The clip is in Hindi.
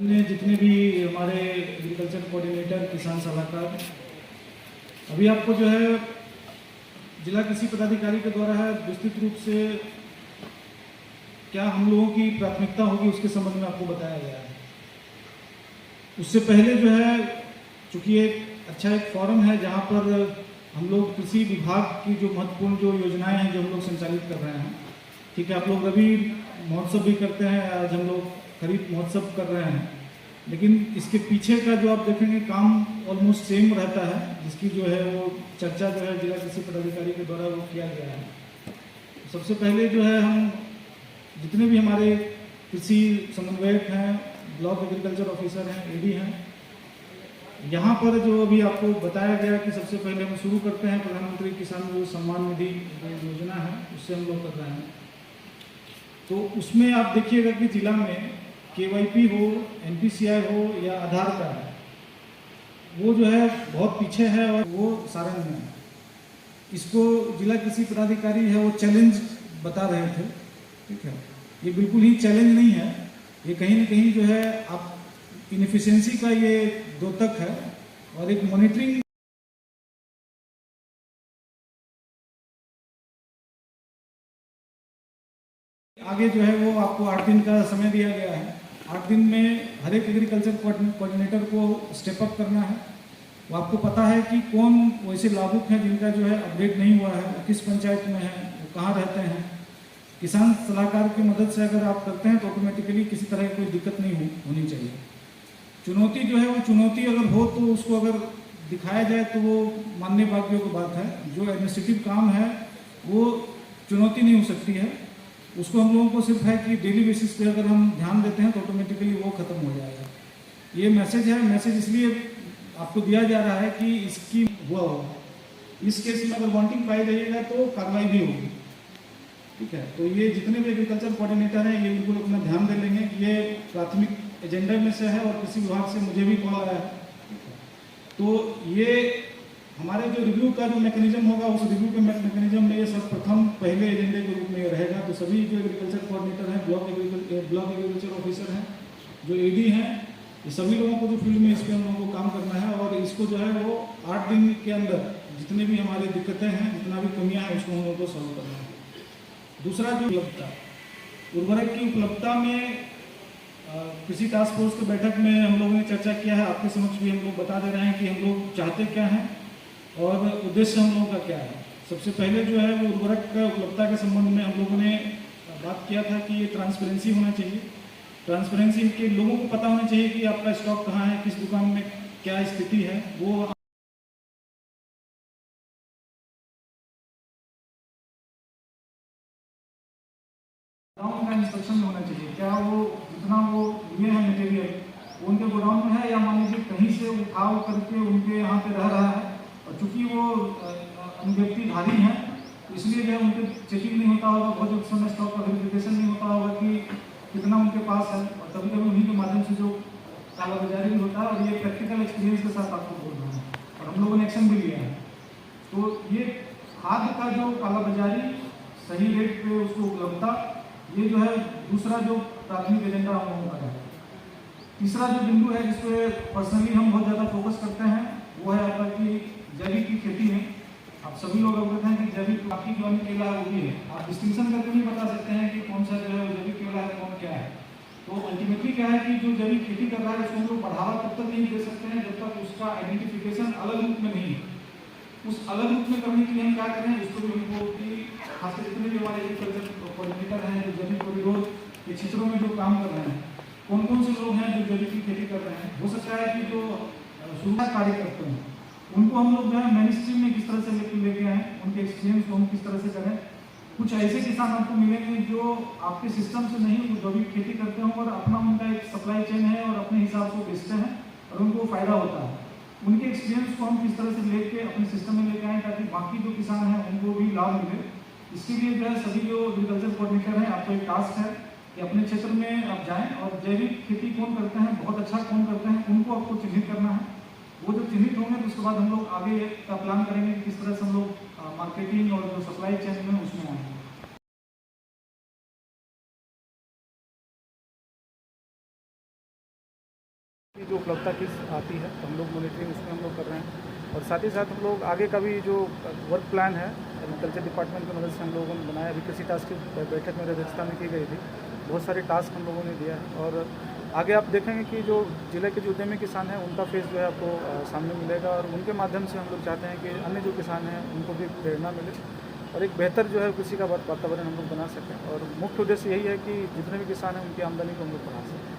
ने जितने भी हमारे एग्रीकल्चर कोऑर्डिनेटर, किसान सलाहकार, अभी आपको जो है जिला कृषि पदाधिकारी के द्वारा है विस्तृत रूप से क्या हम लोगों की प्राथमिकता होगी उसके संबंध में आपको बताया गया है। उससे पहले जो है चूँकि एक फोरम है जहाँ पर हम लोग कृषि विभाग की जो महत्वपूर्ण जो योजनाएं हैं जो हम लोग संचालित कर रहे हैं, ठीक है, आप लोग रबी महोत्सव भी करते हैं, आज हम लोग खरीफ महोत्सव कर रहे हैं, लेकिन इसके पीछे का जो आप देखेंगे काम ऑलमोस्ट सेम रहता है, जिसकी जो है वो चर्चा जो है जिला कृषि पदाधिकारी के द्वारा वो किया गया है। सबसे पहले जो है हम जितने भी हमारे कृषि समन्वयक हैं, ब्लॉक एग्रीकल्चर ऑफिसर हैं, एडी हैं, यहाँ पर जो अभी आपको बताया गया कि सबसे पहले हम शुरू करते हैं प्रधानमंत्री किसान जो सम्मान निधि योजना है, उससे हम लोग कर रहे हैं। तो उसमें आप देखिएगा कि जिला में KYP हो, NPCI हो या आधार कार्ड, वो जो है बहुत पीछे है और वो सारंग में है। इसको जिला कृषि पदाधिकारी है वो चैलेंज बता रहे थे, ठीक है, ये बिल्कुल ही चैलेंज नहीं है, ये कहीं ना कहीं जो है आप इनएफिशिएंसी का ये द्योतक है और एक मॉनिटरिंग आगे जो है वो आपको 8 दिन का समय दिया गया है। 8 दिन में हर एक एग्रीकल्चर कोऑर्डिनेटर को स्टेप अप करना है। वो आपको पता है कि कौन वैसे लाभुक हैं जिनका जो है अपडेट नहीं हुआ है, किस पंचायत में है, वो कहाँ रहते हैं। किसान सलाहकार की मदद से अगर आप करते हैं तो ऑटोमेटिकली किसी तरह की कोई दिक्कत नहीं होनी चाहिए। चुनौती जो है वो चुनौती अगर हो तो उसको अगर दिखाया जाए तो वो मानने भाग्यों की बात है। जो एडमिनिस्ट्रेटिव काम है वो चुनौती नहीं हो सकती है, उसको हम लोगों को सिर्फ है कि डेली बेसिस पे अगर हम ध्यान देते हैं तो ऑटोमेटिकली वो खत्म हो जाएगा। ये मैसेज है, मैसेज इसलिए आपको दिया जा रहा है कि इसकी हुआ होगा, इस केस में अगर वांटिंग पाई जाइएगा तो कार्रवाई भी होगी, ठीक है। तो ये जितने भी एग्रीकल्चर कोऑर्डिनेटर हैं ये बिल्कुल अपना ध्यान दे लेंगे। ये प्राथमिक एजेंडा में से है और कृषि विभाग से मुझे भी कॉल आया है। तो ये हमारे जो रिव्यू का जो मैकेनिज्म होगा उस रिव्यू के मैकेनिज्म में ये सर्वप्रथम पहले एजेंडे के रूप में ये रहेगा। तो सभी जो एग्रीकल्चर कोऑर्डिनेटर हैं, ब्लॉक एग्रीकल्चर ऑफिसर हैं, जो AD हैं, ये सभी लोगों को जो फील्ड में इस पर हम लोगों को काम करना है और इसको जो है वो 8 दिन के अंदर जितने भी हमारी दिक्कतें हैं, जितना भी कमियाँ हैं, उसको हम लोगों को सॉल्व करना है। दूसरा जो उपलब्धता, उर्वरक की उपलब्धता में कृषि टास्क फोर्स की बैठक में हम लोगों ने चर्चा किया है। आपके समक्ष भी हम लोग बता दे रहे हैं कि हम लोग चाहते क्या हैं और उद्देश्य हम लोगों का क्या है। सबसे पहले जो है वो उर्वरक का उपलब्धता के संबंध में हम लोगों ने बात किया था कि ये ट्रांसपेरेंसी होना चाहिए। ट्रांसपेरेंसी के लोगों को पता होना चाहिए कि आपका स्टॉक कहाँ है, किस दुकान में क्या स्थिति है, वो गोडाउन का इंस्पेक्शन होना चाहिए। क्या वो जितना वो लिए हैं मटेरियल वो उनके गोडाउन में है या मान लीजिए कहीं से उठाव करके उनके यहाँ पे रह रहा है, और चूंकि वो व्यक्तिधारी हैं तो इसलिए जो है उनके चेकिंग नहीं होता होगा, बहुत समय स्टॉक का वेरिफिकेशन नहीं होता होगा कि कितना उनके पास है, और कभी कभी उन्हीं के माध्यम से जो कालाबाजारी भी होता है। और ये प्रैक्टिकल एक्सपीरियंस के साथ आपको बोल रहा है और हम लोगों ने एक्शन भी लिया है। तो ये खाद्य का जो कालाबाजारी, सही रेट पे उसको उपलब्धता, ये जो है दूसरा जो प्राथमिक एजेंडा हम लोगों का है। तीसरा जो बिंदु है जिस पे पर्सनली हम बहुत ज़्यादा फोकस करते हैं वो है आपका कि जैविक की खेती में आप सभी लोग अवगत हैं कि जैविक बाकी जो केला है वो भी है। आप डिस्टिंक्शन करके नहीं बता सकते हैं कि कौन सा जो है जैविक केला है, कौन क्या है। तो अल्टीमेटली क्या है कि जो जैविक खेती कर रहा है उसको हम लोग बढ़ावा तब तक नहीं दे सकते हैं जब तक उसका आइडेंटिफिकेशन अलग रूप में नहीं है। उस अलग रूप में करने के लिए हम क्या करें, उसको भी हमको कि खासकर जितने भी हमारे एग्रीकल्चर कोऑर्डिनेटर हैं जो जैविक कोरिडोर के क्षेत्रों में जो काम कर रहे हैं, कौन कौन से लोग हैं जो जैविक की खेती कर रहे हैं। हो सकता है कि जो शुरुआत कार्य करते हैं उनको हम लोग जो है मेन स्ट्रीम में किस तरह से लेके आए, उनके एक्सपीरियंस को हम किस तरह से करें। कुछ ऐसे किसान आपको मिलेंगे जो आपके सिस्टम से नहीं जैविक खेती करते हैं और अपना उनका एक सप्लाई चेन है और अपने हिसाब से बेचते हैं और उनको फायदा होता है। उनके एक्सपीरियंस को हम किस तरह से लेके अपने सिस्टम में लेके आएँ ताकि बाकी जो किसान हैं उनको भी लाभ मिले। इसके लिए जो है सभी जो एग्रीकल्चर कोऑर्डिनेटर हैं, आपको एक टास्क है कि अपने क्षेत्र में आप जाएं और जैविक खेती कौन करते हैं, बहुत अच्छा कौन करते हैं, उनको आपको चिन्हित करना है। वो जब चिन्हित होंगे तो उसके बाद हम लोग आगे का प्लान करेंगे कि किस तरह से हम लोग मार्केटिंग और जो सप्लाई चेन में उसमें आएंगे। की उपलब्धता किस आती है, तो हम लोग मॉनिटरिंग उसमें हम लोग कर रहे हैं। और साथ ही साथ हम लोग आगे का भी जो वर्क प्लान है एग्रीकल्चर डिपार्टमेंट की मदद से हम लोगों ने बनाया। अभी कृषि टास्क की बैठक मेरी अध्यक्षता में की गई थी, बहुत सारे टास्क हम लोगों ने दिया है। और आगे आप देखेंगे कि जो जिले के जो उद्यमी किसान हैं उनका फेस जो है आपको सामने मिलेगा, और उनके माध्यम से हम लोग चाहते हैं कि अन्य जो किसान हैं उनको भी प्रेरणा मिले और एक बेहतर जो है कृषि का वातावरण हम लोग बना सकें। और मुख्य उद्देश्य यही है कि जितने भी किसान हैं उनकी आमदनी को हम लोग बढ़ा सकें।